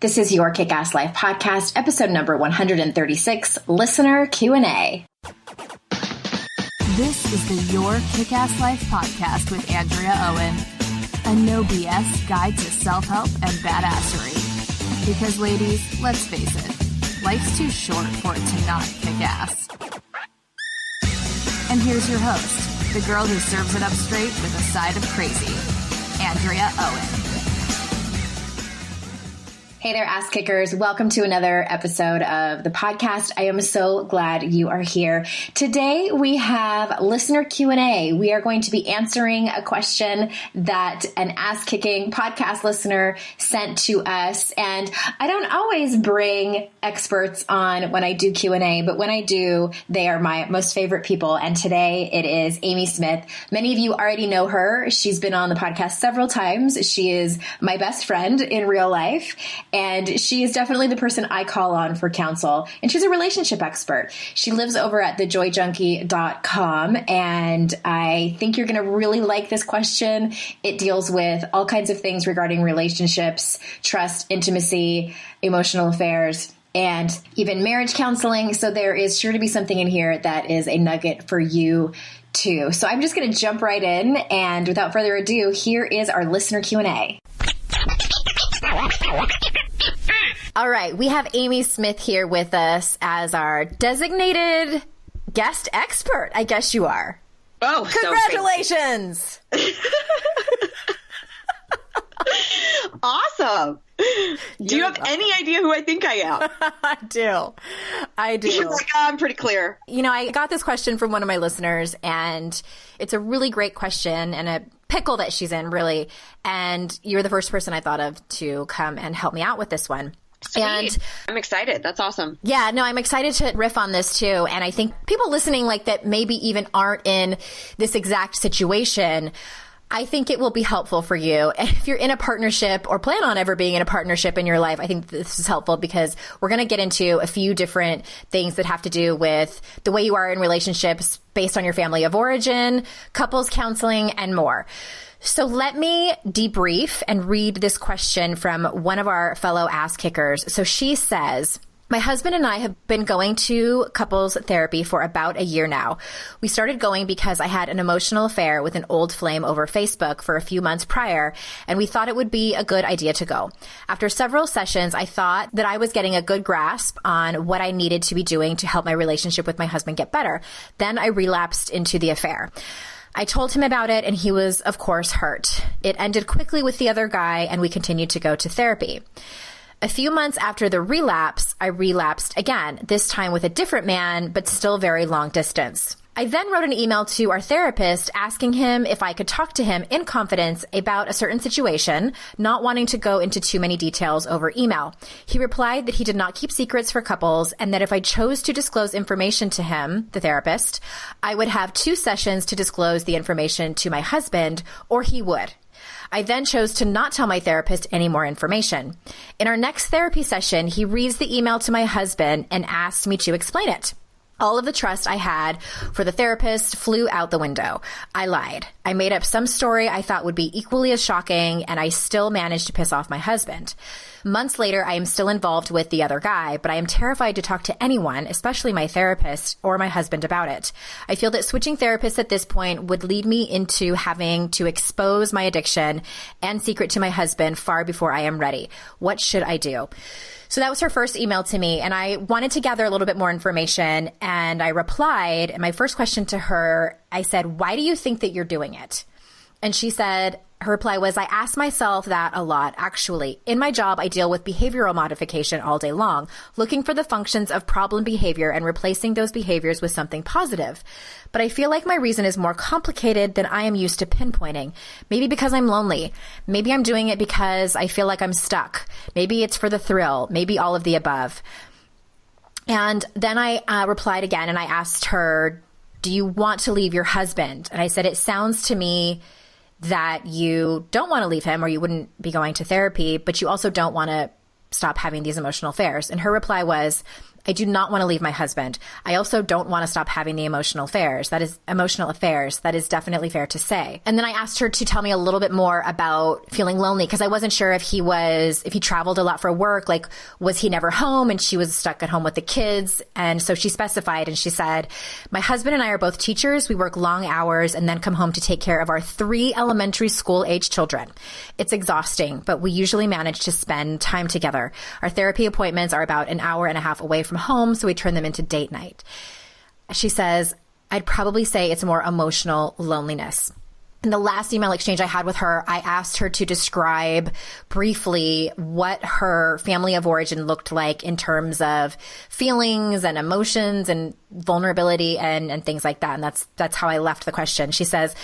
This is your Kick-Ass Life podcast, episode number 136, Listener Q&A. This is the Your Kick-Ass Life podcast with Andrea Owen, a no BS guide to self-help and badassery. Because ladies, let's face it, life's too short for it to not kick ass. And here's your host, the girl who serves it up straight with a side of crazy, Andrea Owen. Hey there, ass kickers. Welcome to another episode of the podcast. I am so glad you are here. Today we have listener Q&A. We are going to be answering a question that an ass-kicking podcast listener sent to us. And I don't always bring experts on when I do Q&A, but when I do, they are my most favorite people. And today it is Amy Smith. Many of you already know her. She's been on the podcast several times. She is my best friend in real life. And she is definitely the person I call on for counsel. And she's a relationship expert. She lives over at thejoyjunkie.com. And I think you're going to really like this question. It deals with all kinds of things regarding relationships, trust, intimacy, emotional affairs, and even marriage counseling. So there is sure to be something in here that is a nugget for you too. So I'm just going to jump right in. And without further ado, here is our listener Q&A. All right, we have Amy Smith here with us as our designated guest expert. I guess you are. Oh, congratulations! Awesome. Do you have any idea who I think I am? I do. Like, I'm pretty clear. You know, I got this question from one of my listeners, and it's a really great question and a pickle that she's in, really. And you're the first person I thought of to come and help me out with this one. Sweet. And I'm excited. That's awesome. Yeah, no, I'm excited to riff on this too. And I think people listening like that maybe even aren't in this exact situation, I think it will be helpful for you. And if you're in a partnership or plan on ever being in a partnership in your life, I think this is helpful because we're going to get into a few different things that have to do with the way you are in relationships based on your family of origin, couples counseling, and more. So let me debrief and read this question from one of our fellow ass kickers. So she says, my husband and I have been going to couples therapy for about a year now. We started going because I had an emotional affair with an old flame over Facebook for a few months prior, and we thought it would be a good idea to go. After several sessions, I thought that I was getting a good grasp on what I needed to be doing to help my relationship with my husband get better. Then I relapsed into the affair. I told him about it, and he was, of course, hurt. It ended quickly with the other guy, and we continued to go to therapy. A few months after the relapse, I relapsed again, this time with a different man, but still very long distance. I then wrote an email to our therapist asking him if I could talk to him in confidence about a certain situation, not wanting to go into too many details over email. He replied that he did not keep secrets for couples and that if I chose to disclose information to him, the therapist, I would have 2 sessions to disclose the information to my husband, or he would. I then chose to not tell my therapist any more information. In our next therapy session, he reads the email to my husband and asked me to explain it. All of the trust I had for the therapist flew out the window. I lied. I made up some story I thought would be equally as shocking, and I still managed to piss off my husband. Months later, I am still involved with the other guy, but I am terrified to talk to anyone, especially my therapist or my husband, about it. I feel that switching therapists at this point would lead me into having to expose my addiction and secret to my husband far before I am ready. What should I do? So that was her first email to me, and I wanted to gather a little bit more information, and I replied, and my first question to her, I said, why do you think that you're doing it? And she said, her reply was, I ask myself that a lot, actually. In my job, I deal with behavioral modification all day long, looking for the functions of problem behavior and replacing those behaviors with something positive. But I feel like my reason is more complicated than I am used to pinpointing. Maybe because I'm lonely. Maybe I'm doing it because I feel like I'm stuck. Maybe it's for the thrill. Maybe all of the above. And then I replied again and I asked her, do you want to leave your husband? And I said, it sounds to me that you don't want to leave him or you wouldn't be going to therapy, but you also don't want to stop having these emotional affairs. And her reply was, I do not want to leave my husband. I also don't want to stop having the emotional affairs. That is definitely fair to say. And then I asked her to tell me a little bit more about feeling lonely, because I wasn't sure if he traveled a lot for work, like was he never home and she was stuck at home with the kids. And so she specified and she said, my husband and I are both teachers. We work long hours and then come home to take care of our 3 elementary school age children. It's exhausting, but we usually manage to spend time together. Our therapy appointments are about an hour and a half away from home, so we turn them into date night. She says, I'd probably say it's more emotional loneliness. In the last email exchange I had with her, I asked her to describe briefly what her family of origin looked like in terms of feelings and emotions and vulnerability and things like that. And that's how I left the question. She says,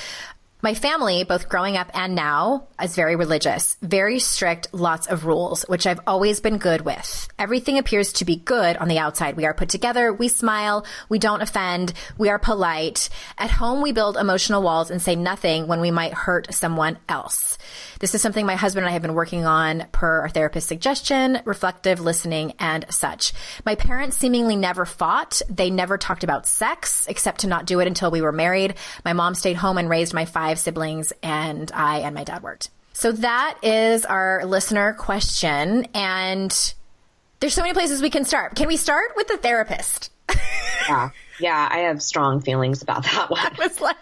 my family, both growing up and now, is very religious, very strict, lots of rules, which I've always been good with. Everything appears to be good on the outside. We are put together, we smile, we don't offend, we are polite. At home, we build emotional walls and say nothing when we might hurt someone else. This is something my husband and I have been working on per our therapist's suggestion, reflective listening and such. My parents seemingly never fought. They never talked about sex, except to not do it until we were married. My mom stayed home and raised my 5 siblings, and I and my dad worked. So that is our listener question. And there's so many places we can start. Can we start with the therapist? Yeah, I have strong feelings about that one. I was like,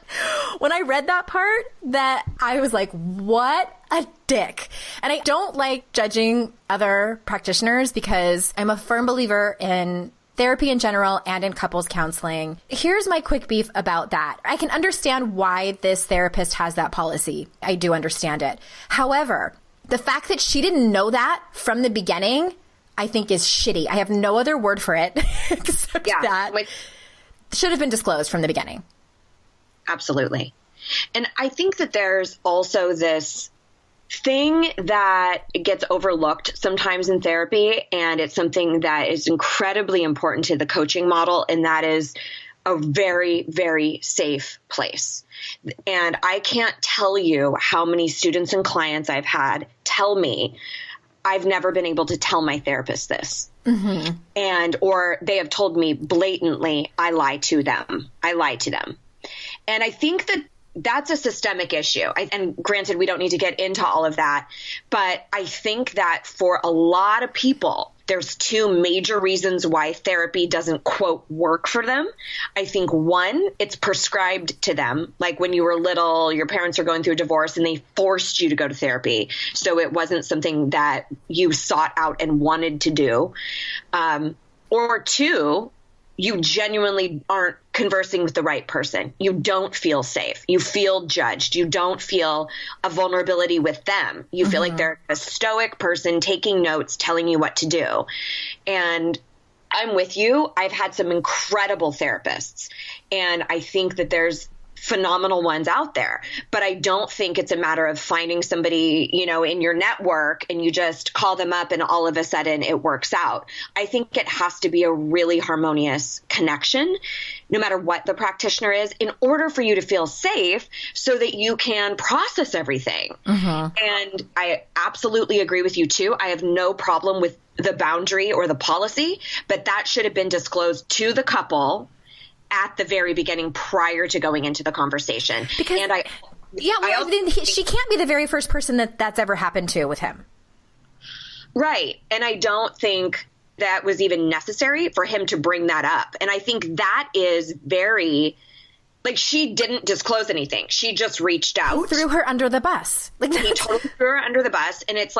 when I read that part, that I was like, what a dick. And I don't like judging other practitioners because I'm a firm believer in therapy in general and in couples counseling. Here's my quick beef about that. I can understand why this therapist has that policy. I do understand it. However, the fact that she didn't know that from the beginning, I think is shitty. I have no other word for it except that should have been disclosed from the beginning. Absolutely. And I think that there's also this thing that gets overlooked sometimes in therapy, and it's something that is incredibly important to the coaching model, and that is a very, very safe place. And I can't tell you how many students and clients I've had tell me, I've never been able to tell my therapist this. Mm-hmm. Or they have told me blatantly, I lie to them. And I think that that's a systemic issue. And granted, we don't need to get into all of that, but I think that for a lot of people, there's 2 major reasons why therapy doesn't, quote, work for them. I think 1, it's prescribed to them. Like when you were little, your parents are going through a divorce and they forced you to go to therapy. So it wasn't something that you sought out and wanted to do. Or 2, you genuinely aren't conversing with the right person. You don't feel safe. You feel judged. You don't feel a vulnerability with them. You feel like they're a stoic person taking notes, telling you what to do. And I'm with you. I've had some incredible therapists, and I think that there's phenomenal ones out there, but I don't think it's a matter of finding somebody, in your network and you just call them up and all of a sudden it works out. I think it has to be a really harmonious connection, no matter what the practitioner is, in order for you to feel safe so that you can process everything. And I absolutely agree with you too. I have no problem with the boundary or the policy, but that should have been disclosed to the couple at the very beginning prior to going into the conversation. Because, she can't be the very first person that's ever happened to with him. Right. And I don't think that was even necessary for him to bring that up. And I think that is very, she didn't disclose anything. She just reached out. He threw her under the bus. He totally threw her under the bus. And it's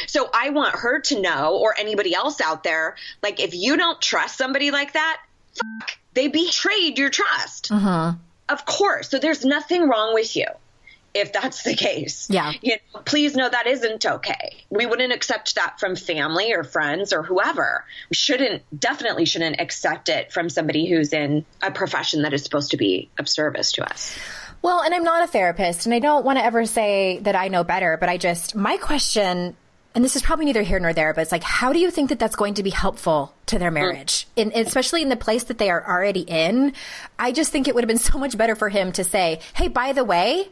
so I want her to know, or anybody else out there, if you don't trust somebody like that, they betrayed your trust. Of course. So there's nothing wrong with you if that's the case. Yeah. Please know that isn't okay. We wouldn't accept that from family or friends or whoever. We definitely shouldn't accept it from somebody who's in a profession that is supposed to be of service to us. Well, and I'm not a therapist, and I don't want to ever say that I know better, but my question, and this is probably neither here nor there, but it's how do you think that that's going to be helpful to their marriage? Especially in the place that they are already in. I just think it would have been so much better for him to say, hey, by the way,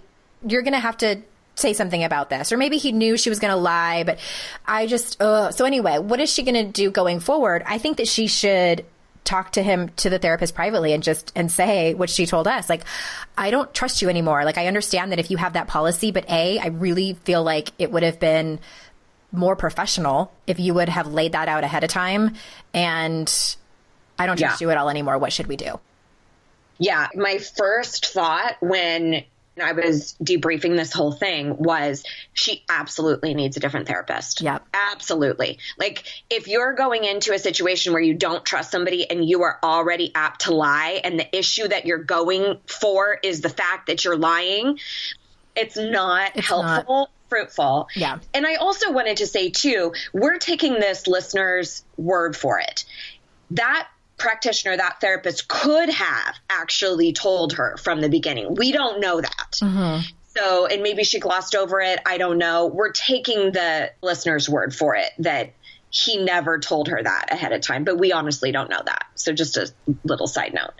you're going to have to say something about this, or maybe he knew she was going to lie, but so anyway, what is she going to do going forward? I think that she should talk to the therapist privately and say what she told us. Like, I don't trust you anymore. Like, I understand that if you have that policy, but I really feel like it would have been more professional if you would have laid that out ahead of time. And I don't trust you at all anymore. What should we do? Yeah. My first thought when I was debriefing this whole thing was she absolutely needs a different therapist. Yeah, absolutely. Like, if you're going into a situation where you don't trust somebody and you are already apt to lie, and the issue that you're going for is the fact that you're lying, it's not helpful, fruitful. Yeah. And I also wanted to say too, we're taking this listener's word for it. That practitioner, that therapist could have actually told her from the beginning. We don't know that. Mm-hmm. So, and maybe she glossed over it. I don't know. We're taking the listener's word for it that he never told her that ahead of time, but we honestly don't know that. So just a little side note.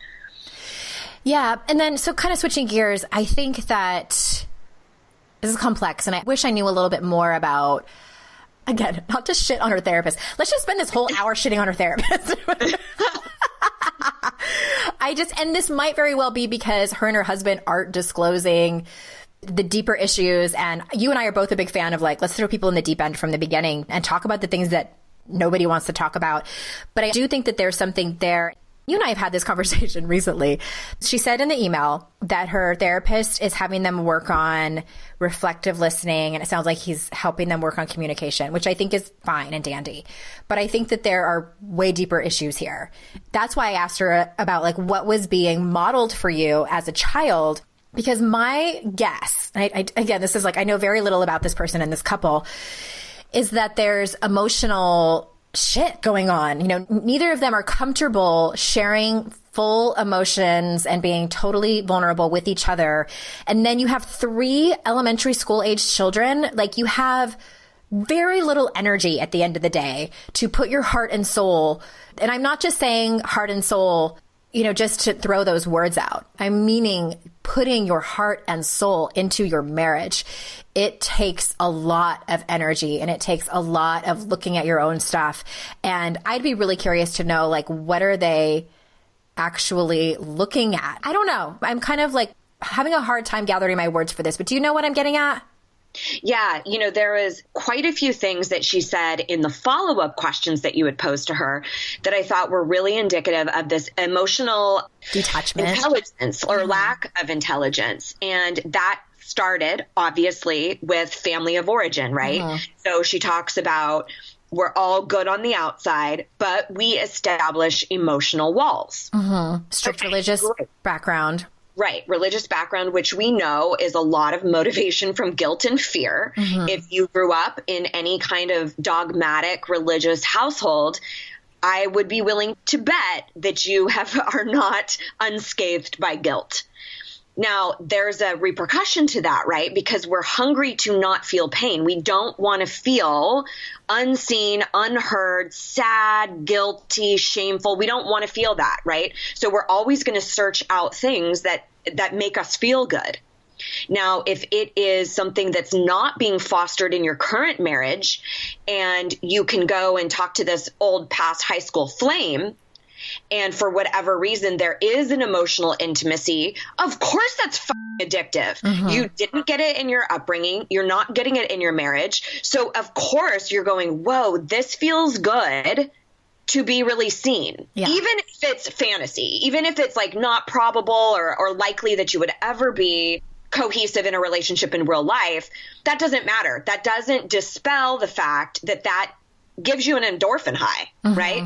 Yeah. And then, so kind of switching gears, I think that this is complex, and I wish I knew a little bit more about, again, not to shit on her therapist. Let's just spend this whole hour shitting on her therapist. And this might very well be because her and her husband aren't disclosing the deeper issues. And you and I are both a big fan of, like, let's throw people in the deep end from the beginning and talk about the things that nobody wants to talk about. But I do think that there's something there. You and I have had this conversation recently. She said in the email that her therapist is having them work on reflective listening, and it sounds like he's helping them work on communication, which I think is fine and dandy. But I think that there are way deeper issues here. That's why I asked her about, like, what was being modeled for you as a child, because my guess, again, this is like, I know very little about this person and this couple, is that there's emotional shit going on. You know, neither of them are comfortable sharing full emotions and being totally vulnerable with each other. And then you have 3 elementary school age children. Like, you have very little energy at the end of the day to put your heart and soul. And I'm not just saying heart and soul, you know, just to throw those words out. I'm meaning putting your heart and soul into your marriage. It takes a lot of energy, and it takes a lot of looking at your own stuff. And I'd be really curious to know, like, what are they actually looking at? I don't know. I'm kind of like having a hard time gathering my words for this, but do you know what I'm getting at? Yeah. You know, there was quite a few things that she said in the follow-up questions that you had posed to her that I thought were really indicative of this emotional detachment, intelligence, or lack of intelligence. And that started, obviously, with family of origin, right? Mm-hmm. So she talks about, we're all good on the outside, but we establish emotional walls. Mm-hmm. Strict religious background. Right. Religious background, which we know is a lot of motivation from guilt and fear. Mm-hmm. If you grew up in any kind of dogmatic religious household, I would be willing to bet that you are not unscathed by guilt. Now, there's a repercussion to that, right? Because we're hungry to not feel pain. We don't want to feel unseen, unheard, sad, guilty, shameful. We don't want to feel that, right? So we're always going to search out things that make us feel good. Now, if it is something that's not being fostered in your current marriage, and you can go and talk to this old past high school flame, and for whatever reason, there is an emotional intimacy, of course that's addictive. Mm-hmm. You didn't get it in your upbringing. You're not getting it in your marriage. So of course you're going, whoa, this feels good to be really seen. Yeah. Even if it's fantasy, even if it's like not probable or likely that you would ever be cohesive in a relationship in real life, that doesn't matter. That doesn't dispel the fact that gives you an endorphin high, mm-hmm. right?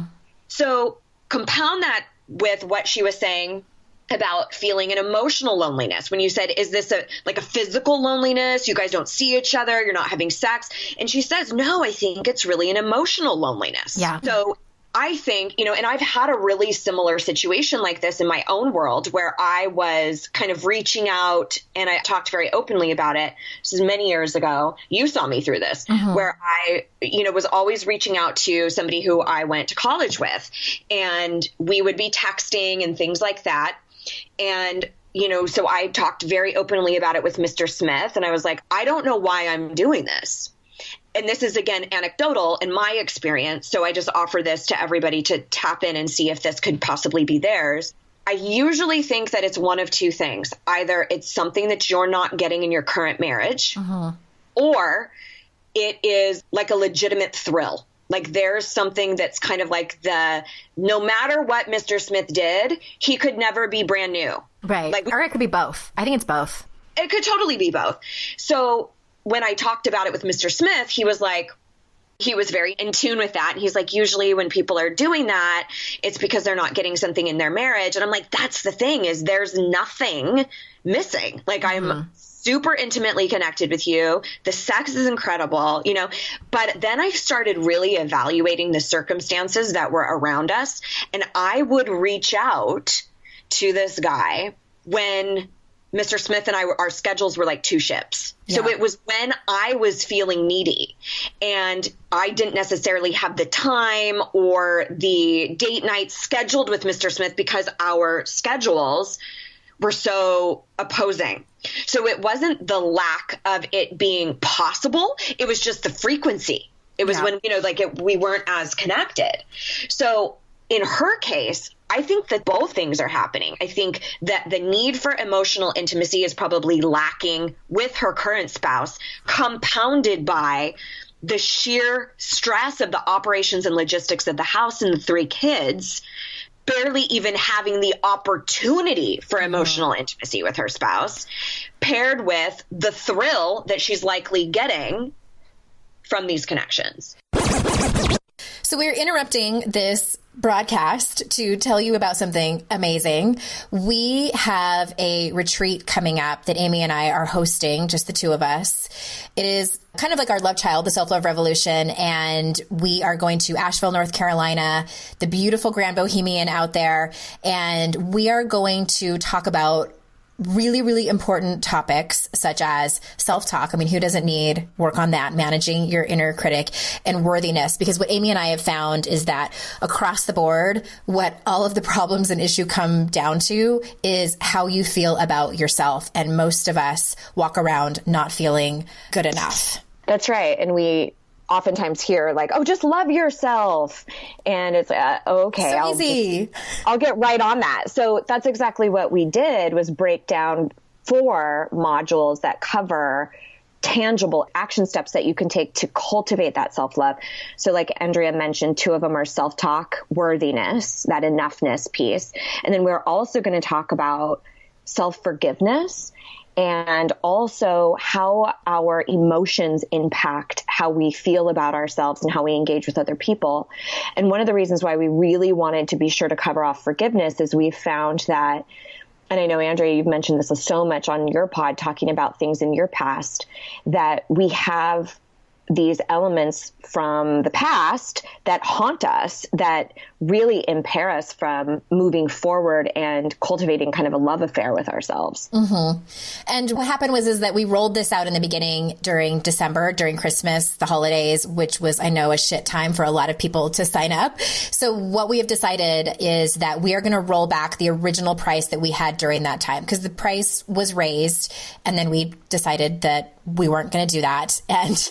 So compound that with what she was saying about feeling an emotional loneliness. When you said, is this like a physical loneliness? You guys don't see each other. You're not having sex. And she says, no, I think it's really an emotional loneliness. Yeah. So I think, you know, and I've had a really similar situation like this in my own world where I was kind of reaching out, and I talked very openly about it. This is many years ago. You saw me through this, mm-hmm. where I, you know, was always reaching out to somebody who I went to college with, and we would be texting and things like that. And so I talked very openly about it with Mr. Smith, and I was like, I don't know why I'm doing this. And this is, again, anecdotal in my experience. So I just offer this to everybody to tap in and see if this could possibly be theirs. I usually think that it's one of two things. Either it's something that you're not getting in your current marriage, or it is like a legitimate thrill. Like there's something that's kind of like no matter what Mr. Smith did, he could never be brand new. Right. Or it could be both. I think it's both. It could totally be both. So when I talked about it with Mr. Smith, he was very in tune with that. And he's like, usually when people are doing that, it's because they're not getting something in their marriage. And I'm like, that's the thing, is there's nothing missing. Like I'm super intimately connected with you. The sex is incredible, but then I started really evaluating the circumstances that were around us. And I would reach out to this guy when Mr. Smith and our schedules were like two ships. Yeah. So it was when I was feeling needy and I didn't necessarily have the time or the date nights scheduled with Mr. Smith because our schedules were so opposing. So it wasn't the lack of it being possible. It was just the frequency. It was when, we weren't as connected. So in her case, I think that both things are happening. I think that the need for emotional intimacy is probably lacking with her current spouse, compounded by the sheer stress of the operations and logistics of the house and the 3 kids, barely even having the opportunity for emotional intimacy with her spouse, paired with the thrill that she's likely getting from these connections. So we're interrupting this broadcast to tell you about something amazing. We have a retreat coming up that Amy and I are hosting, just the two of us. It is kind of like our love child, the Self-Love Revolution. And we are going to Asheville, North Carolina, the beautiful Grand Bohemian out there. And we are going to talk about really, really important topics such as self-talk. I mean, who doesn't need work on that, managing your inner critic, and worthiness? Because what Amy and I have found is that across the board, what all of the problems and issue come down to is how you feel about yourself. And most of us walk around not feeling good enough. That's right. And we oftentimes hear like, oh, just love yourself. And it's okay, so I'll get right on that. So that's exactly what we did, was break down 4 modules that cover tangible action steps that you can take to cultivate that self-love. So like Andrea mentioned, 2 of them are self-talk, worthiness, that enoughness piece. And then we're also going to talk about self-forgiveness, and also how our emotions impact how we feel about ourselves and how we engage with other people. And one of the reasons why we really wanted to be sure to cover off forgiveness is we've found that, and I know, Andrea, you've mentioned this so much on your pod, talking about things in your past, that we have these elements from the past that haunt us, that really impair us from moving forward and cultivating kind of a love affair with ourselves. And what happened is that we rolled this out in the beginning during December, during Christmas, the holidays, which was, I know, a shit time for a lot of people to sign up. So what we have decided is that we are going to roll back the original price that we had during that time, because the price was raised, and then we decided that we weren't going to do that. And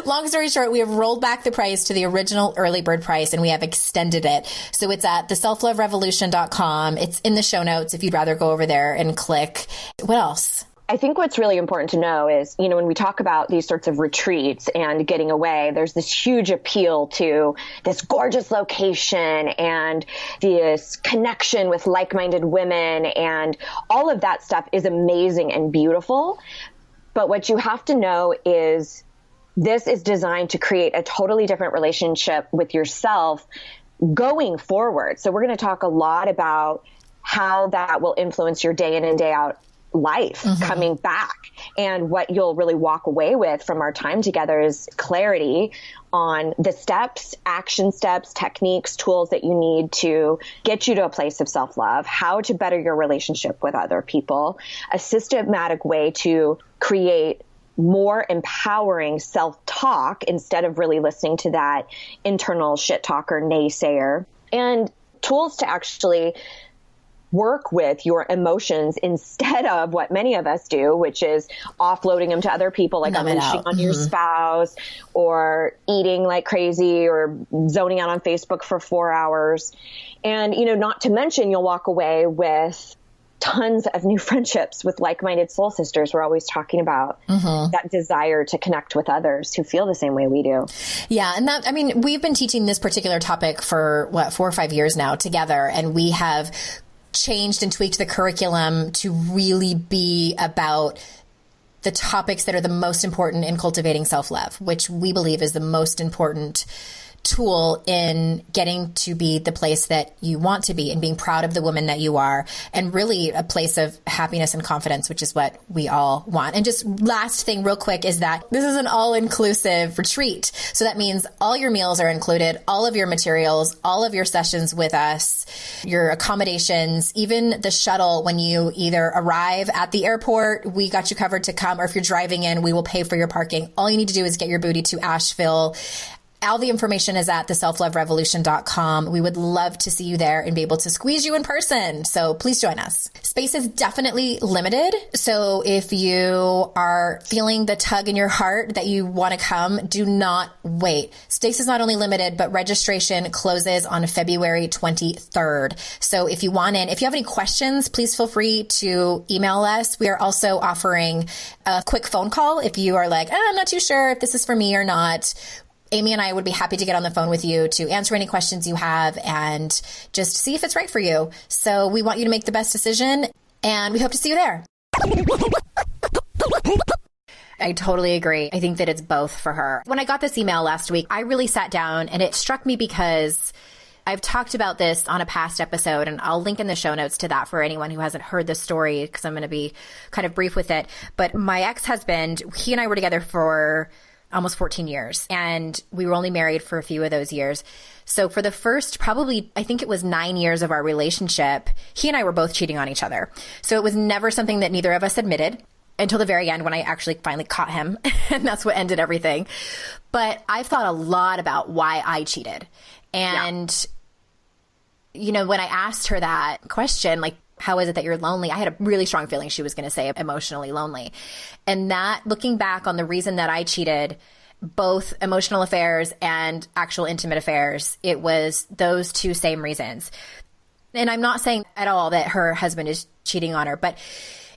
long story short, we have rolled back the price to the original early bird price, and we have extended it. So it's at theselfloverevolution.com. It's in the show notes if you'd rather go over there and click. What else? I think what's really important to know is, when we talk about these sorts of retreats and getting away, there's this huge appeal to this gorgeous location and this connection with like-minded women, and all of that stuff is amazing and beautiful. But what you have to know is this is designed to create a totally different relationship with yourself going forward. So we're going to talk a lot about how that will influence your day in and day out life coming back. And what you'll really walk away with from our time together is clarity on the steps, action steps, techniques, tools that you need to get you to a place of self-love, how to better your relationship with other people, a systematic way to create more empowering self-talk instead of really listening to that internal shit talker naysayer, and tools to actually work with your emotions instead of what many of us do, which is offloading them to other people, like unleashing on your spouse, or eating like crazy, or zoning out on Facebook for 4 hours. And, not to mention, you'll walk away with tons of new friendships with like-minded soul sisters. We're always talking about that desire to connect with others who feel the same way we do. Yeah. And we've been teaching this particular topic for 4 or 5 years now together, and we have changed and tweaked the curriculum to really be about the topics that are the most important in cultivating self-love, which we believe is the most important tool in getting to be the place that you want to be and being proud of the woman that you are, and really a place of happiness and confidence, which is what we all want. And just last thing real quick is that this is an all-inclusive retreat. So that means all your meals are included, all of your materials, all of your sessions with us, your accommodations, even the shuttle when you either arrive at the airport, we got you covered to come, or if you're driving in, we will pay for your parking. All you need to do is get your booty to Asheville. All the information is at theselfloverevolution.com. We would love to see you there and be able to squeeze you in person. So please join us. Space is definitely limited. So if you are feeling the tug in your heart that you want to come, do not wait. Space is not only limited, but registration closes on February 23rd. So if you want in, if you have any questions, please feel free to email us. We are also offering a quick phone call. If you are like, I'm not too sure if this is for me or not, Amy and I would be happy to get on the phone with you to answer any questions you have and just see if it's right for you. So we want you to make the best decision, and we hope to see you there. I totally agree. I think that it's both for her. When I got this email last week, I really sat down, and it struck me because I've talked about this on a past episode, and I'll link in the show notes to that for anyone who hasn't heard this story, because I'm going to be kind of brief with it. But my ex-husband, he and I were together for almost 14 years. And we were only married for a few of those years. So for the first, probably, I think it was 9 years of our relationship, he and I were both cheating on each other. So it was never something that neither of us admitted until the very end when I actually finally caught him. And that's what ended everything. But I've thought a lot about why I cheated. And, when I asked her that question, like, how is it that you're lonely? I had a really strong feeling she was going to say emotionally lonely. And that, looking back on the reason that I cheated, both emotional affairs and actual intimate affairs, it was those two same reasons. And I'm not saying at all that her husband is cheating on her, but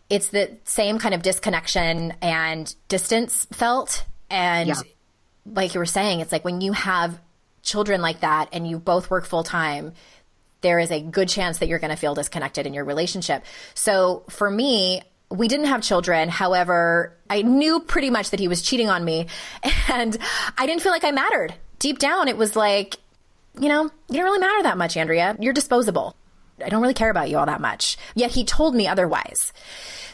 it's the same kind of disconnection and distance felt. And like you were saying, it's like when you have children like that and you both work full time, there is a good chance that you're going to feel disconnected in your relationship. So for me, we didn't have children. However, I knew pretty much that he was cheating on me, and I didn't feel like I mattered. Deep down, it was like, you don't really matter that much, Andrea. You're disposable. I don't really care about you all that much. Yet he told me otherwise.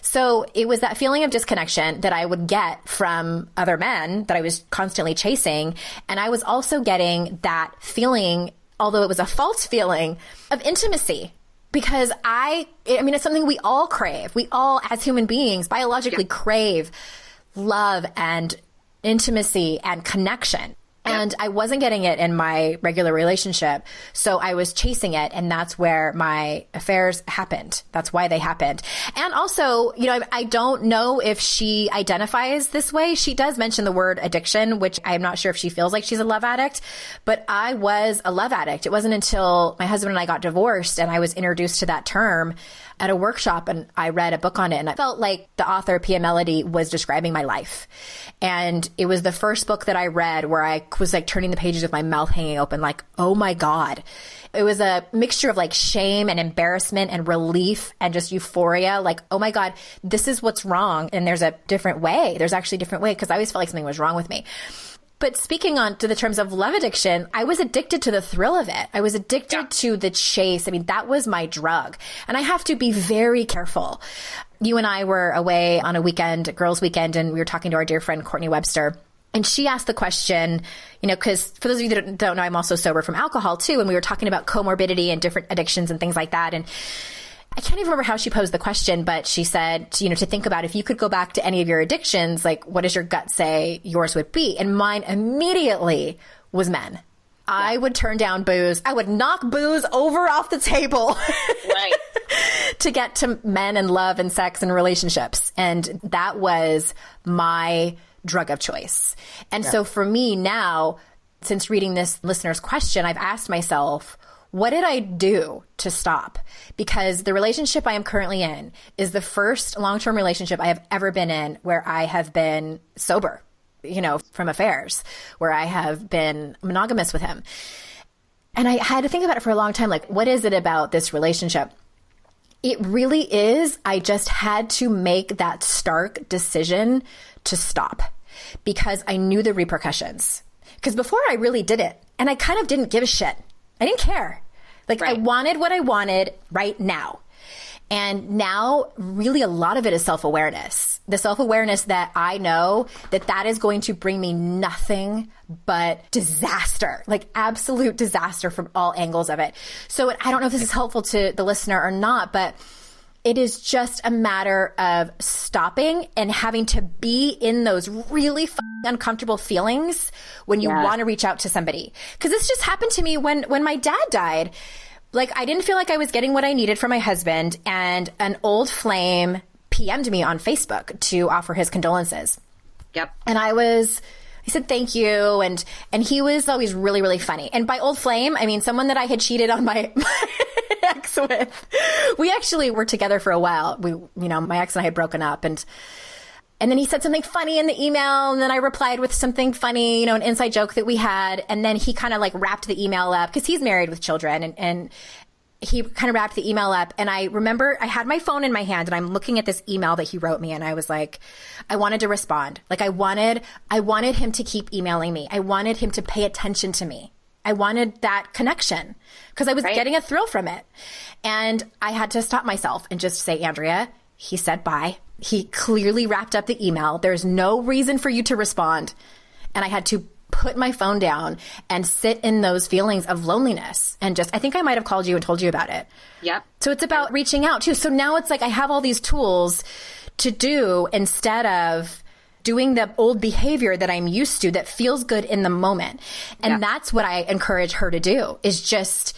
So it was that feeling of disconnection that I would get from other men that I was constantly chasing. And I was also getting that feeling, although it was a false feeling, of intimacy. Because it's something we all crave. We all, as human beings, biologically crave love and intimacy and connection. And I wasn't getting it in my regular relationship. So I was chasing it. And that's where my affairs happened. That's why they happened. And also, I don't know if she identifies this way. She does mention the word addiction, which I'm not sure if she feels like she's a love addict. But I was a love addict. It wasn't until my husband and I got divorced and I was introduced to that term at a workshop, and I read a book on it, and I felt like the author, Pia Mellody, was describing my life. And it was the first book that I read where I was like turning the pages with my mouth hanging open, like, oh my God. It was a mixture of like shame and embarrassment and relief and just euphoria. Like, oh my God, this is what's wrong. And there's a different way. There's actually a different way, because I always felt like something was wrong with me. But speaking on to the terms of love addiction, I was addicted to the thrill of it. I was addicted to the chase. That was my drug. And I have to be very careful. You and I were away on a weekend, girls' weekend, and we were talking to our dear friend, Courtney Webster. And she asked the question, because for those of you that don't know, I'm also sober from alcohol too. And we were talking about comorbidity and different addictions and things like that. And I can't even remember how she posed the question, but she said, to think about if you could go back to any of your addictions, like, what does your gut say yours would be? And mine immediately was men. I would turn down booze. I would knock booze over off the table. Right. to get to men and love and sex and relationships. And that was my drug of choice. And so for me now, since reading this listener's question, I've asked myself, what did I do to stop? Because the relationship I am currently in is the first long-term relationship I have ever been in where I have been sober, from affairs, where I have been monogamous with him. And I had to think about it for a long time. Like, what is it about this relationship? It really is. I just had to make that stark decision to stop because I knew the repercussions. Because before I really did it, and I kind of didn't give a shit. I didn't care. Like, I wanted what I wanted right now. And now really a lot of it is self-awareness. The self-awareness that I know that is going to bring me nothing but disaster, like absolute disaster from all angles of it. So I don't know if this is helpful to the listener or not, but it is just a matter of stopping and having to be in those really uncomfortable feelings when you want to reach out to somebody. Because this just happened to me when my dad died. Like, I didn't feel like I was getting what I needed from my husband, and an old flame PM'd me on Facebook to offer his condolences. Yep. And I said, thank you. And he was always really, really funny. And by old flame, I mean someone that I had cheated on my ex with. We actually were together for a while. My ex and I had broken up, and then he said something funny in the email, and then I replied with something funny, an inside joke that we had. And then he kind of like wrapped the email up because he's married with children, and he kind of wrapped the email up. And I remember I had my phone in my hand and I'm looking at this email that he wrote me, and I was like, I wanted to respond. Like, I wanted him to keep emailing me. I wanted him to pay attention to me. I wanted that connection because I was getting a thrill from it. And I had to stop myself and just say, Andrea, he said bye. He clearly wrapped up the email. There's no reason for you to respond. And I had to put my phone down and sit in those feelings of loneliness. And I think I might have called you and told you about it. Yep. So it's about reaching out too. So now it's like I have all these tools to do instead of doing the old behavior that I'm used to that feels good in the moment. And that's what I encourage her to do, is just,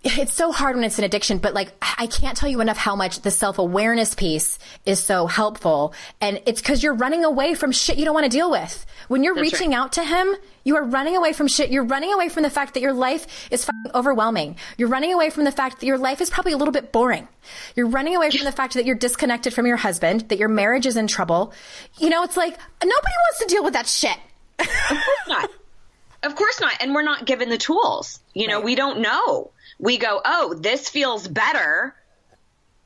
it's so hard when it's an addiction, but like, I can't tell you enough how much the self-awareness piece is so helpful. And it's because you're running away from shit you don't want to deal with. When you're reaching out to him, you are running away from shit. You're running away from the fact that your life is overwhelming. You're running away from the fact that your life is probably a little bit boring. You're running away from the fact that you're disconnected from your husband, that your marriage is in trouble. It's like, nobody wants to deal with that shit. Of course not. Of course not. And we're not given the tools. We don't know. We go, oh, this feels better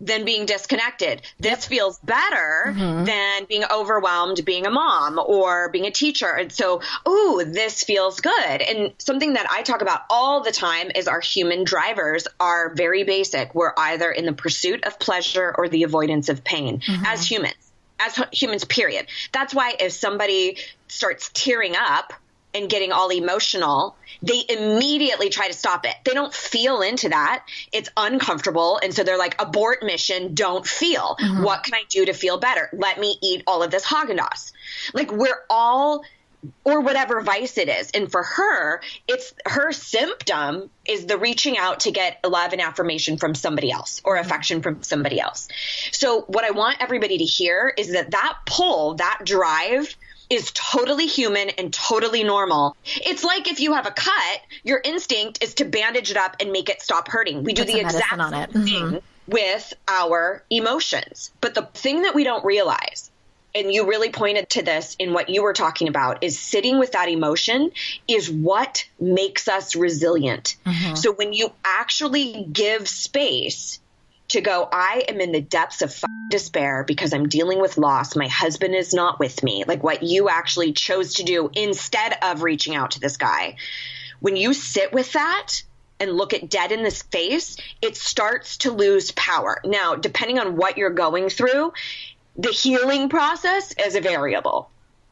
than being disconnected. This feels better than being overwhelmed being a mom or being a teacher. And so, ooh, this feels good. And something that I talk about all the time is our human drivers are very basic. We're either in the pursuit of pleasure or the avoidance of pain as humans, period. That's why if somebody starts tearing up and getting all emotional, they immediately try to stop it. They don't feel into that. It's uncomfortable. And so they're like, abort mission, don't feel. What can I do to feel better? Let me eat all of this Haagen-Dazs. Like, we're all, or whatever vice it is. And for her, it's her symptom is the reaching out to get love and affirmation from somebody else or affection from somebody else. So what I want everybody to hear is that pull, that drive is totally human and totally normal. It's like if you have a cut, your instinct is to bandage it up and make it stop hurting. We do the exact same thing with our emotions. But the thing that we don't realize, and you really pointed to this in what you were talking about, is sitting with that emotion is what makes us resilient. So when you actually give space to go, I am in the depths of despair because I'm dealing with loss. My husband is not with me. Like what you actually chose to do instead of reaching out to this guy. When you sit with that and look it dead in the face, it starts to lose power. Now, depending on what you're going through, the healing process is a variable.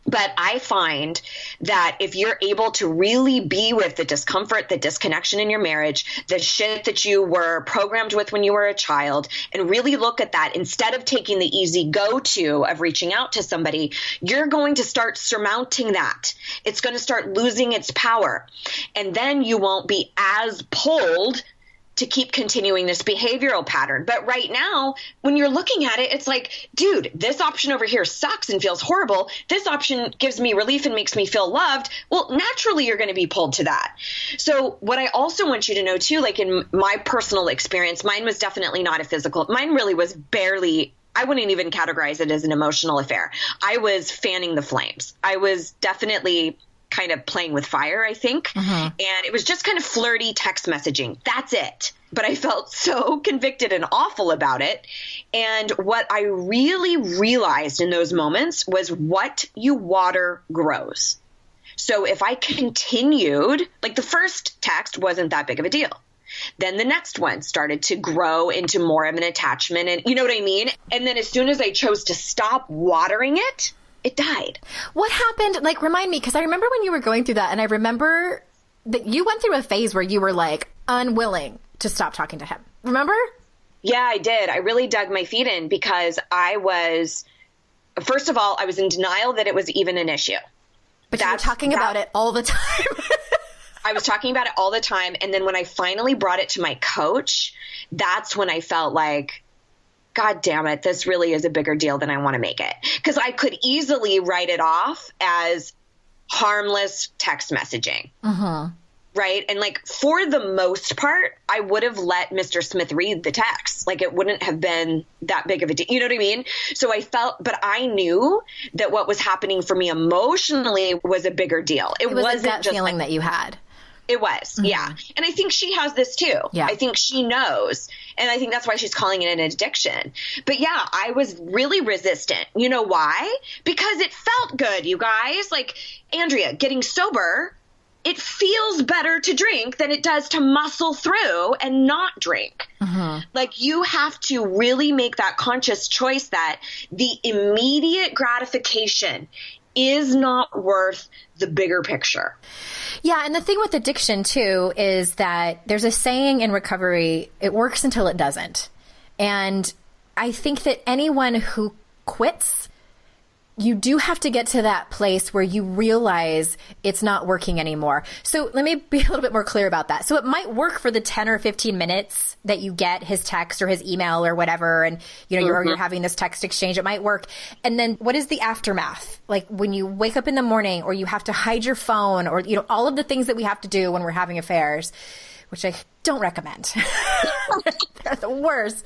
But I find that if you're able to really be with the discomfort, the disconnection in your marriage, the shit that you were programmed with when you were a child, and really look at that instead of taking the easy go-to of reaching out to somebody, you're going to start surmounting that. It's going to start losing its power. And then you won't be as pulled to keep continuing this behavioral pattern. But right now, when you're looking at it, it's like, dude, this option over here sucks and feels horrible. This option gives me relief and makes me feel loved. Well, naturally, you're going to be pulled to that. So what I also want you to know too, like in my personal experience, mine was definitely not a physical. Mine really was barely, I wouldn't even categorize it as an emotional affair. I was fanning the flames. I was definitely kind of playing with fire, I think. And it was just kind of flirty text messaging. That's it. But I felt so convicted and awful about it. And what I really realized in those moments was what you water grows. So if I continued, like the first text wasn't that big of a deal. Then the next one started to grow into more of an attachment. And you know what I mean? And then as soon as I chose to stop watering it, it died. What happened? Like, remind me, because I remember when you were going through that, and I remember that you went through a phase where you were like unwilling to stop talking to him. Remember? Yeah, I did. I really dug my feet in because I was, first of all, I was in denial that it was even an issue. But you were talking about it all the time. I was talking about it all the time. And then when I finally brought it to my coach, that's when I felt like, God damn it, this really is a bigger deal than I want to make it. Because I could easily write it off as harmless text messaging. Right? And like for the most part, I would have let Mr. Smith read the text. Like it wouldn't have been that big of a deal. You know what I mean? So I felt, but I knew that what was happening for me emotionally was a bigger deal. It wasn't that just feeling like, that you had. It was, yeah. And I think she has this too. Yeah. I think she knows. And I think that's why she's calling it an addiction. But yeah, I was really resistant. You know why? Because it felt good, you guys. Like, Andrea, getting sober, it feels better to drink than it does to muscle through and not drink. Like, you have to really make that conscious choice that the immediate gratification is not worth the bigger picture. Yeah. And the thing with addiction too is that there's a saying in recovery, it works until it doesn't. And I think that anyone who quits, you do have to get to that place where you realize it's not working anymore. So let me be a little bit more clear about that. So it might work for the 10 or 15 minutes that you get his text or his email or whatever. And, you know, you're having this text exchange. It might work. And then what is the aftermath? Like when you wake up in the morning or you have to hide your phone or, you know, all of the things that we have to do when we're having affairs, which I don't recommend. They're the worst.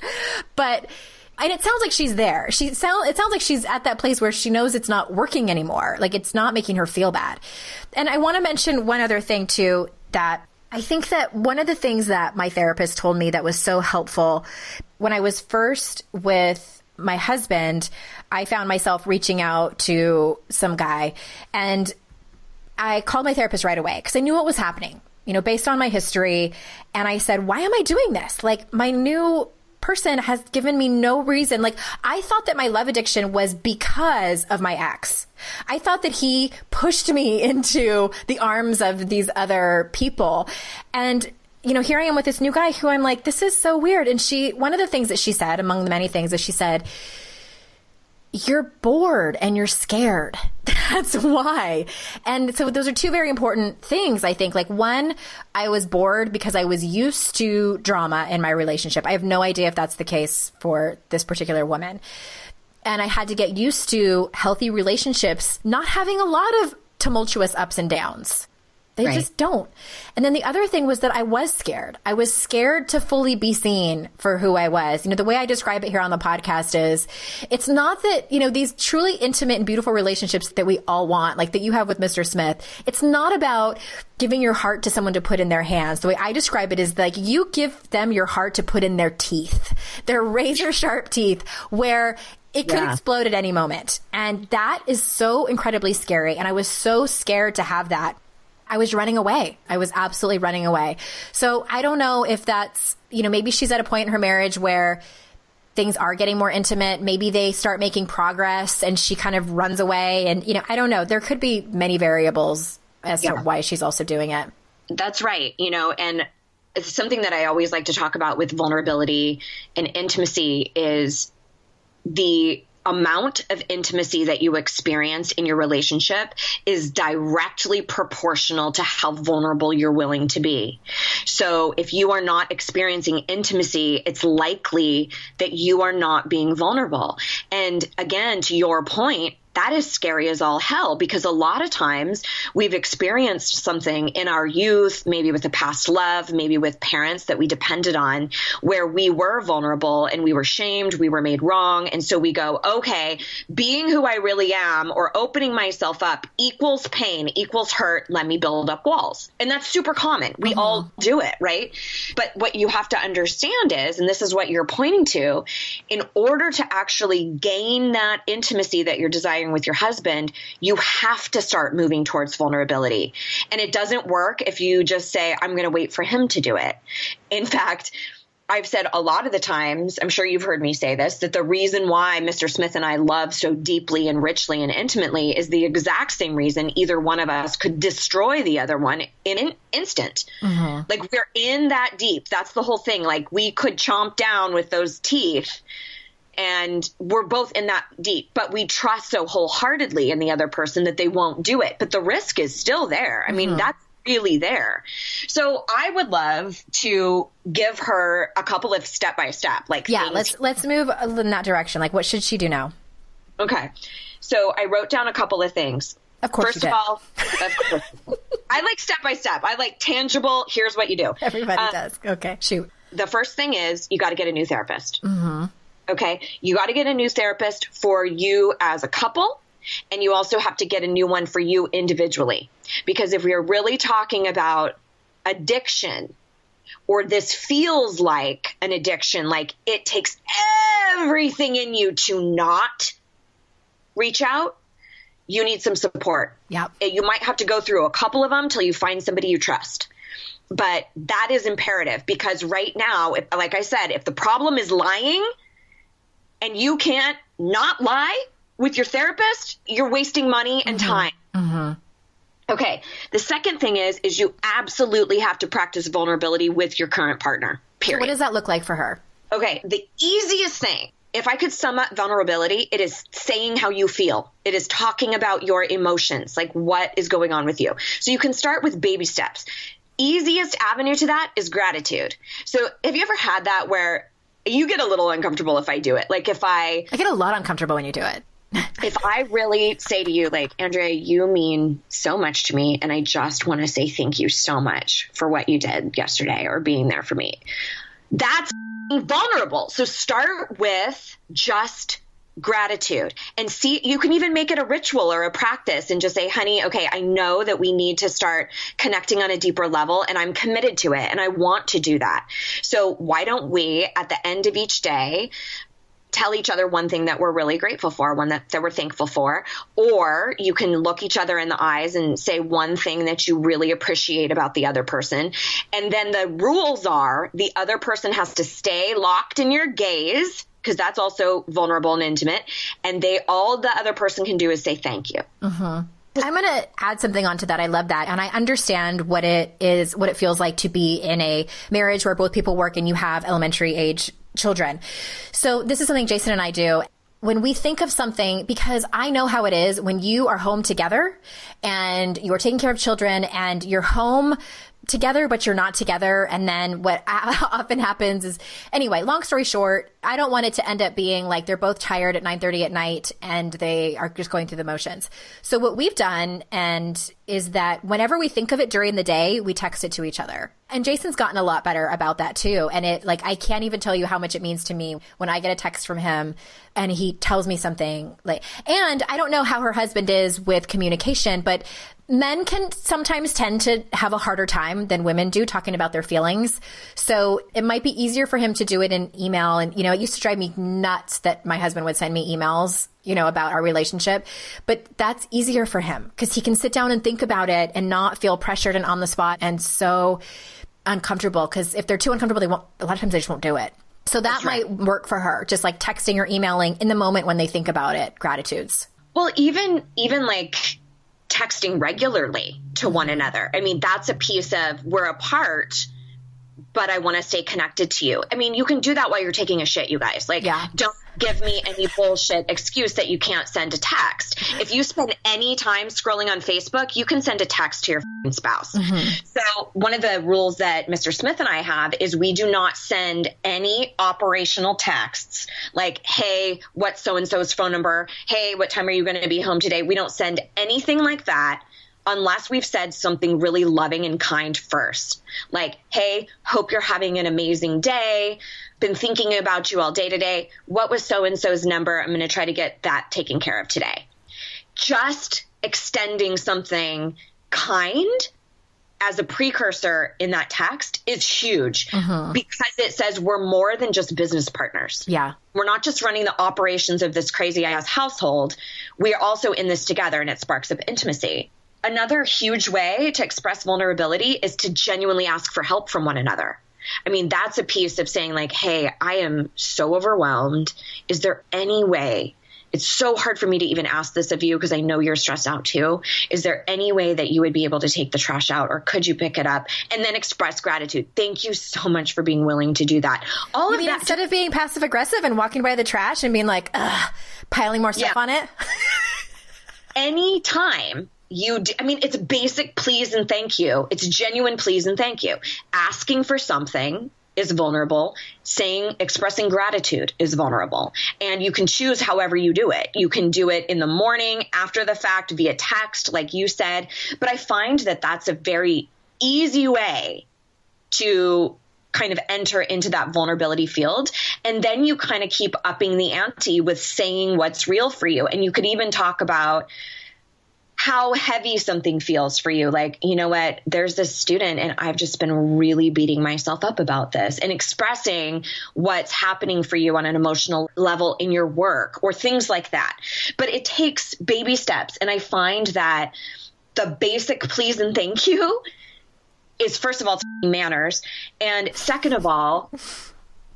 And it sounds like she's there. It sounds like she's at that place where she knows it's not working anymore. Like it's not making her feel bad. And I want to mention one other thing too, that I think that one of the things that my therapist told me that was so helpful when I was first with my husband, I found myself reaching out to some guy and I called my therapist right away because I knew what was happening, you know, based on my history. And I said, why am I doing this? Like my new person has given me no reason. Like I thought that my love addiction was because of my ex. I thought that he pushed me into the arms of these other people. And, you know, here I am with this new guy who I'm like, this is so weird. And one of the things that she said, among the many things that she said, you're bored and you're scared. That's why. And so those are two very important things, I think. Like one, I was bored because I was used to drama in my relationship. I have no idea if that's the case for this particular woman. And I had to get used to healthy relationships, not having a lot of tumultuous ups and downs. They just don't. And then the other thing was that I was scared. I was scared to fully be seen for who I was. You know, the way I describe it here on the podcast is it's not that, you know, these truly intimate and beautiful relationships that we all want, like that you have with Mr. Smith, it's not about giving your heart to someone to put in their hands. The way I describe it is like you give them your heart to put in their teeth, their razor sharp teeth, where it could explode at any moment. And that is so incredibly scary. And I was so scared to have that. I was running away. I was absolutely running away. So I don't know if that's, you know, maybe she's at a point in her marriage where things are getting more intimate. Maybe they start making progress and she kind of runs away. And, you know, I don't know. There could be many variables as to why she's also doing it. That's right. You know, and it's something that I always like to talk about with vulnerability and intimacy is the amount of intimacy that you experience in your relationship is directly proportional to how vulnerable you're willing to be. So if you are not experiencing intimacy, it's likely that you are not being vulnerable. And again, to your point, that is scary as all hell, because a lot of times we've experienced something in our youth, maybe with a past love, maybe with parents that we depended on, where we were vulnerable and we were shamed, we were made wrong. And so we go, okay, being who I really am or opening myself up equals pain, equals hurt. Let me build up walls. And that's super common. We all do it, right? But what you have to understand is, and this is what you're pointing to, in order to actually gain that intimacy that you're desiring with your husband, you have to start moving towards vulnerability. And it doesn't work if you just say, I'm going to wait for him to do it. In fact, I've said a lot of the times, I'm sure you've heard me say this, that the reason why Mr. Smith and I love so deeply and richly and intimately is the exact same reason either one of us could destroy the other one in an instant. Like, we're in that deep. That's the whole thing. Like, we could chomp down with those teeth. And we're both in that deep, but we trust so wholeheartedly in the other person that they won't do it. But the risk is still there. I mean, that's really there. So I would love to give her a couple of step-by-step, like, let's move in that direction. Like, what should she do now? Okay. So I wrote down a couple of things. Of course. First of all, of course. I like step-by-step. I like tangible. Here's what you do. Everybody does. Okay. Shoot. The first thing is you got to get a new therapist. Okay. You got to get a new therapist for you as a couple. And you also have to get a new one for you individually. Because if we're really talking about addiction, or this feels like an addiction, like it takes everything in you to not reach out, you need some support. Yep. You might have to go through a couple of them till you find somebody you trust. But that is imperative, because right now, like I said, if the problem is lying, and you can't not lie with your therapist, you're wasting money and time. Okay. The second thing is you absolutely have to practice vulnerability with your current partner, period. So what does that look like for her? Okay. The easiest thing, if I could sum up vulnerability, it is saying how you feel. It is talking about your emotions, like what is going on with you. So you can start with baby steps. Easiest avenue to that is gratitude. So have you ever had that where you get a little uncomfortable if I do it? Like, if I get a lot uncomfortable when you do it. If I really say to you, like, Andrea, you mean so much to me, and I just want to say thank you so much for what you did yesterday or being there for me. That's vulnerable. So start with just gratitude, and see, you can even make it a ritual or a practice and just say, honey, okay, I know that we need to start connecting on a deeper level, and I'm committed to it, and I want to do that. So why don't we, at the end of each day, tell each other one thing that we're really grateful for, one that we're thankful for, or you can look each other in the eyes and say one thing that you really appreciate about the other person. And then the rules are the other person has to stay locked in your gaze, because that's also vulnerable and intimate. And all the other person can do is say thank you. I'm going to add something onto that. I love that. And I understand what it feels like to be in a marriage where both people work and you have elementary age children. So this is something Jason and I do. When we think of something, because I know how it is when you are home together and you're taking care of children and you're home together, but you're not together. And then what often happens is, anyway, long story short, I don't want it to end up being like they're both tired at 9:30 at night and they are just going through the motions. So what we've done is that whenever we think of it during the day, we text it to each other. And Jason's gotten a lot better about that too. And I can't even tell you how much it means to me when I get a text from him and he tells me something and I don't know how her husband is with communication, but men can sometimes tend to have a harder time than women do talking about their feelings. So it might be easier for him to do it in email. And, it used to drive me nuts that my husband would send me emails, about our relationship. But that's easier for him because he can sit down and think about it and not feel pressured and on the spot and so uncomfortable. Because if they're too uncomfortable, a lot of times they just won't do it. So that might work for her, just like texting or emailing in the moment when they think about it, gratitudes. Well, even like texting regularly to one another. I mean, that's a piece of we're apart, but I want to stay connected to you. I mean, you can do that while you're taking a shit, you guys. give me any bullshit excuse that you can't send a text. If you spend any time scrolling on Facebook, you can send a text to your spouse. So one of the rules that Mr. Smith and I have is we do not send any operational texts like, hey, what's so-and-so's phone number? Hey, what time are you going to be home today? We don't send anything like that unless we've said something really loving and kind first. Like, hey, hope you're having an amazing day. Been thinking about you all day today. What was so-and-so's number? I'm going to try to get that taken care of today. Just extending something kind as a precursor in that text is huge because it says we're more than just business partners. Yeah. We're not just running the operations of this crazy ass household. We are also in this together, and it sparks up intimacy. Another huge way to express vulnerability is to genuinely ask for help from one another. I mean, that's a piece of saying like, hey, I am so overwhelmed. Is there any way? It's so hard for me to even ask this of you because I know you're stressed out too. Is there any way that you would be able to take the trash out, or could you pick it up? And then express gratitude. Thank you so much for being willing to do that. All of that. Instead of being passive aggressive and walking by the trash and being like, piling more stuff on it. Anytime it's basic please and thank you. It's genuine please and thank you. Asking for something is vulnerable. Expressing gratitude is vulnerable. And you can choose however you do it. You can do it in the morning, after the fact, via text, like you said. But I find that that's a very easy way to kind of enter into that vulnerability field. And then you kind of keep upping the ante with saying what's real for you. And you could even talk about how heavy something feels for you. Like, you know what, there's this student and I've just been really beating myself up about this, and expressing what's happening for you on an emotional level in your work or things like that. But it takes baby steps. And I find that the basic please and thank you is, first of all, manners. And second of all,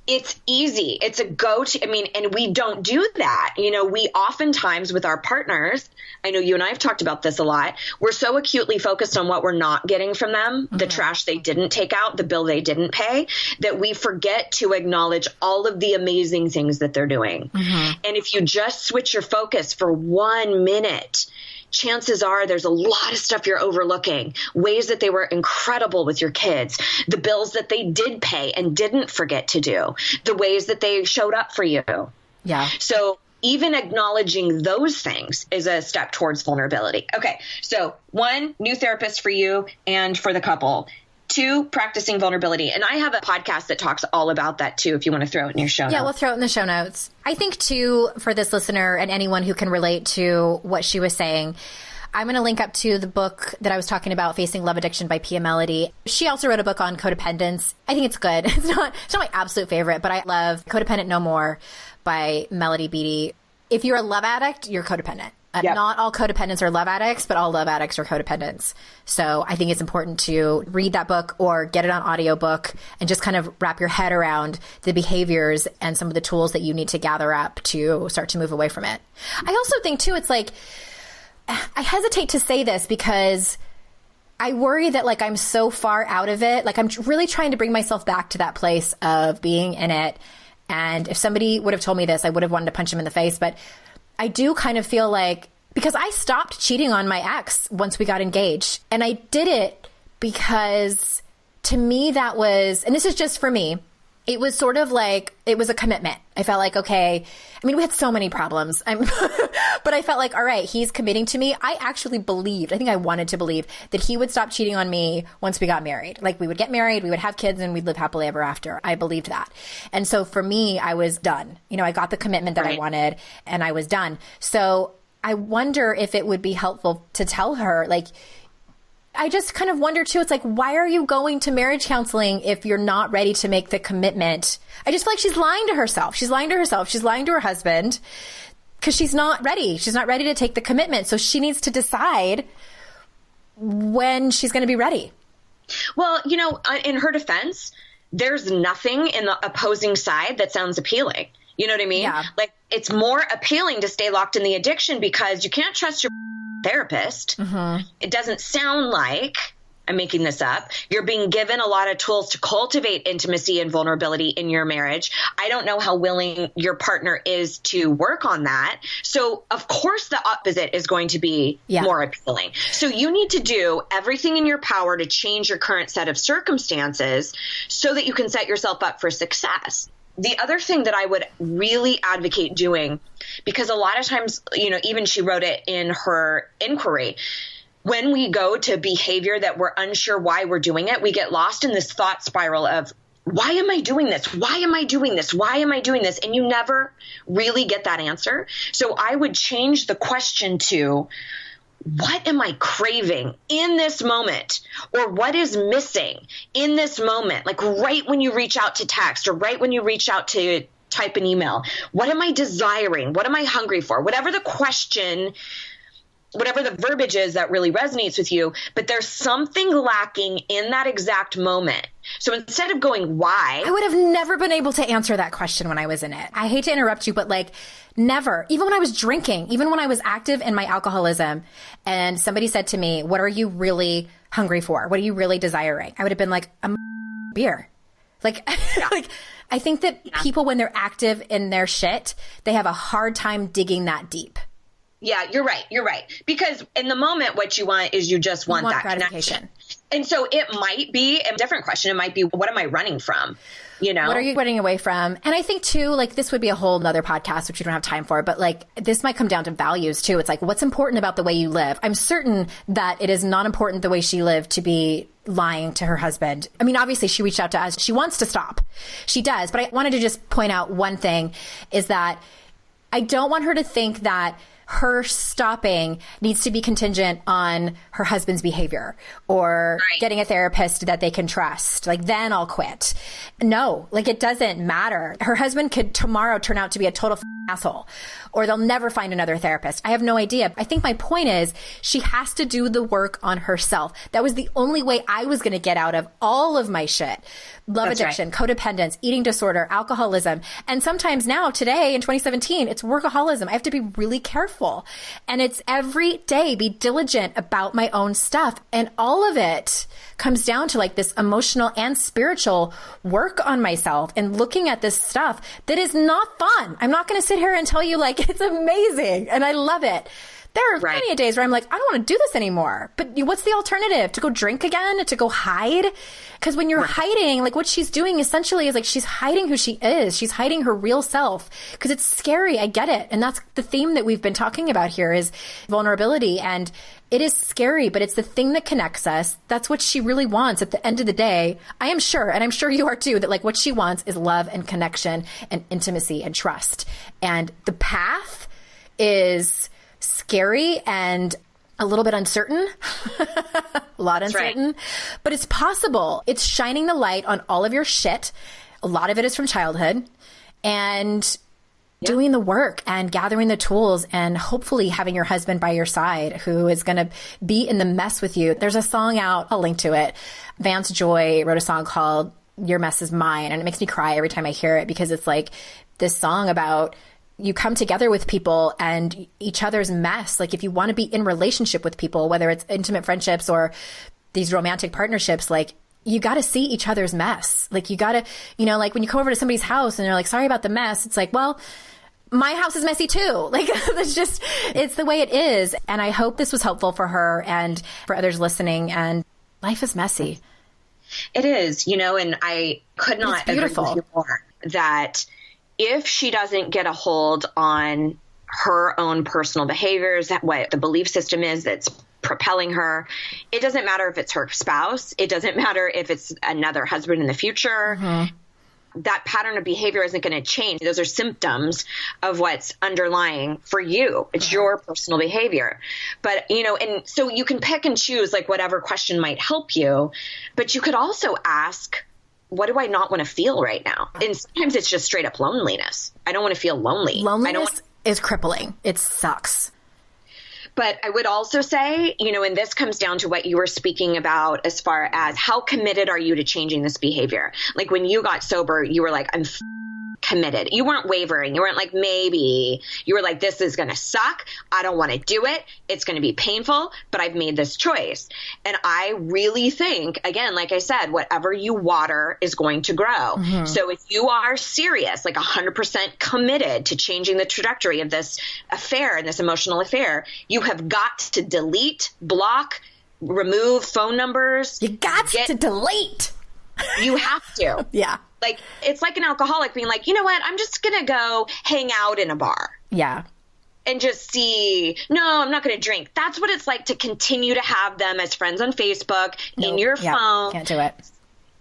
it's easy. It's a go-to. I mean, and we don't do that. You know, we oftentimes with our partners, I know you and I have talked about this a lot, we're so acutely focused on what we're not getting from them, the trash they didn't take out, the bill they didn't pay, that we forget to acknowledge all of the amazing things that they're doing. And if you just switch your focus for 1 minute, chances are there's a lot of stuff you're overlooking, ways that they were incredible with your kids, the bills that they did pay and didn't forget to do, the ways that they showed up for you. Yeah. So even acknowledging those things is a step towards vulnerability. Okay. So 1, new therapist for you and for the couple. 2, practicing vulnerability. And I have a podcast that talks all about that too, if you want to throw it in your show notes. Yeah, we'll throw it in the show notes. I think too, for this listener and anyone who can relate to what she was saying, I'm going to link up to the book that I was talking about, Facing Love Addiction by Pia Mellody. She also wrote a book on codependence. I think it's good. It's not my absolute favorite, but I love Codependent No More by Melody Beattie. If you're a love addict, you're codependent. Not all codependents are love addicts, but all love addicts are codependents. So I think it's important to read that book or get it on audiobook and just kind of wrap your head around the behaviors and some of the tools that you need to gather up to start to move away from it. I also think too, it's like, I hesitate to say this because I worry that like I'm so far out of it. Like I'm really trying to bring myself back to that place of being in it. And if somebody would have told me this, I would have wanted to punch him in the face. But I do kind of feel like, because I stopped cheating on my ex once we got engaged. And I did it because to me that was, and this is just for me, it was sort of like, it was a commitment. I felt like, okay, I mean, we had so many problems, but I felt like, all right, he's committing to me. I actually believed, I think I wanted to believe that he would stop cheating on me once we got married. Like we would get married, we would have kids, and we'd live happily ever after. I believed that. And so for me, I was done. You know, I got the commitment that I wanted and I was done. So I wonder if it would be helpful to tell her, like, I just kind of wonder too, it's like, why are you going to marriage counseling if you're not ready to make the commitment? I just feel like she's lying to herself. She's lying to herself. She's lying to her husband because she's not ready. She's not ready to take the commitment. So she needs to decide when she's going to be ready. Well, you know, in her defense, there's nothing in the opposing side that sounds appealing. You know what I mean? Yeah. Like it's more appealing to stay locked in the addiction because you can't trust your therapist. It doesn't sound like I'm making this up. You're being given a lot of tools to cultivate intimacy and vulnerability in your marriage. I don't know how willing your partner is to work on that. So of course the opposite is going to be more appealing. So you need to do everything in your power to change your current set of circumstances so that you can set yourself up for success. The other thing that I would really advocate doing, because a lot of times, even she wrote it in her inquiry, when we go to behavior that we're unsure why we're doing it, we get lost in this thought spiral of, why am I doing this? Why am I doing this? Why am I doing this? And you never really get that answer. So I would change the question to, what am I craving in this moment? Or what is missing in this moment? Like right when you reach out to text or right when you reach out to type an email, what am I desiring? What am I hungry for? Whatever the question, whatever the verbiage is that really resonates with you, but there's something lacking in that exact moment. So instead of going, why? I would have never been able to answer that question when I was in it. I hate to interrupt you, but never, even when I was drinking, even when I was active in my alcoholism and somebody said to me, what are you really hungry for? What are you really desiring? I would have been like, a beer. I think that people, when they're active in their shit, they have a hard time digging that deep. Yeah, you're right. Because in the moment, what you want is you just want that connection. And so it might be a different question. It might be, what am I running from? What are you running away from? And I think too, this would be a whole nother podcast, which we don't have time for, but this might come down to values too. It's what's important about the way you live. I'm certain that it is not important the way she lived to be lying to her husband. I mean, obviously she reached out to us. She wants to stop. She does. But I wanted to just point out one thing is that I don't want her to think that her stopping needs to be contingent on her husband's behavior or getting a therapist that they can trust. Then I'll quit. No, it doesn't matter. Her husband could tomorrow turn out to be a total asshole, or they'll never find another therapist. I have no idea. I think my point is she has to do the work on herself. That was the only way I was going to get out of all of my shit. Love addiction, codependence, eating disorder, alcoholism. And sometimes now, today in 2017, it's workaholism. I have to be really careful. And it's every day be diligent about my own stuff. And all of it comes down to this emotional and spiritual work on myself and looking at this stuff that is not fun. I'm not going to sit here and tell you it's amazing and I love it. There are plenty of days where I'm I don't want to do this anymore. But what's the alternative? To go drink again? To go hide? Because when you're hiding, what she's doing essentially is she's hiding who she is. She's hiding her real self because it's scary. I get it. And that's the theme that we've been talking about here is vulnerability. And it is scary, but it's the thing that connects us. That's what she really wants at the end of the day. I am sure, and I'm sure you are too, that what she wants is love and connection and intimacy and trust. And the path is scary and a little bit uncertain, a lot uncertain, but it's possible. It's shining the light on all of your shit. A lot of it is from childhood and doing the work and gathering the tools and hopefully having your husband by your side who is going to be in the mess with you. There's a song out, I'll link to it. Vance Joy wrote a song called Your Mess Is Mine. And it makes me cry every time I hear it because it's this song about you come together with people and each other's mess. If you want to be in relationship with people, whether it's intimate friendships or these romantic partnerships, you got to see each other's mess. You got to, when you come over to somebody's house and they're sorry about the mess. It's well, my house is messy too. It's the way it is. And I hope this was helpful for her and for others listening. And life is messy. It is, and I could not agree with you more that if she doesn't get a hold on her own personal behaviors, what the belief system is that's propelling her, it doesn't matter if it's her spouse. It doesn't matter if it's another husband in the future. Mm-hmm. That pattern of behavior isn't going to change. Those are symptoms of what's underlying for you. It's your personal behavior. But, and so you can pick and choose whatever question might help you, but you could also ask, what do I not want to feel right now? And sometimes it's just straight up loneliness. I don't want to feel lonely. Loneliness is crippling. It sucks. But I would also say, and this comes down to what you were speaking about as far as how committed are you to changing this behavior? When you got sober, you were I'm committed. You weren't wavering. You weren't like, maybe. You were like, this is going to suck. I don't want to do it. It's going to be painful, but I've made this choice. And I really think, again, like I said, whatever you water is going to grow. So if you are serious, like 100% committed to changing the trajectory of this affair and this emotional affair, you have got to delete, block, remove phone numbers. You got to delete. You have to. Yeah. Like, it's like an alcoholic being like, you know what? I'm just going to go hang out in a bar. Yeah. And just see, no, I'm not going to drink. That's what it's like to continue to have them as friends on Facebook, in your phone. Can't do it.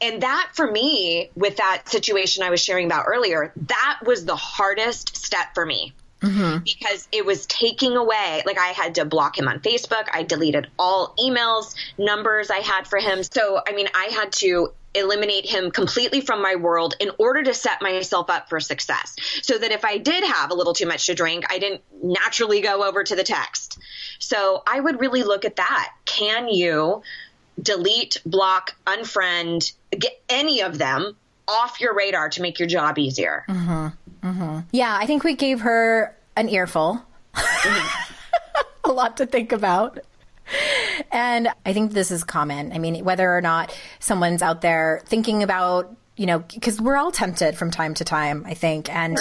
And that, for me, with that situation I was sharing about earlier, that was the hardest step for me. Because it was taking away, like, I had to block him on Facebook. I deleted all emails, numbers I had for him. So, I mean, I had to eliminate him completely from my world in order to set myself up for success. So that if I did have a little too much to drink, I didn't naturally go over to the text. So I would really look at that. Can you delete, block, unfriend, get any of them off your radar to make your job easier? Yeah, I think we gave her an earful. A lot to think about. And I think this is common. I mean, whether or not someone's out there thinking about, you know, because we're all tempted from time to time, I think. And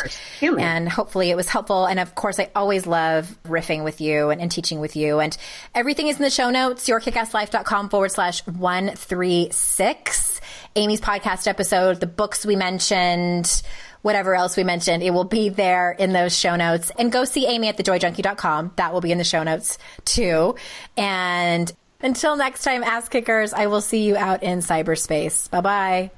hopefully it was helpful. And of course, I always love riffing with you and teaching with you. And everything is in the show notes, yourkickasslife.com/136. Amy's podcast episode, the books we mentioned, whatever else we mentioned, it will be there in those show notes. And go see Amy at thejoyjunkie.com. That will be in the show notes too. And until next time, ass kickers, I will see you out in cyberspace. Bye-bye.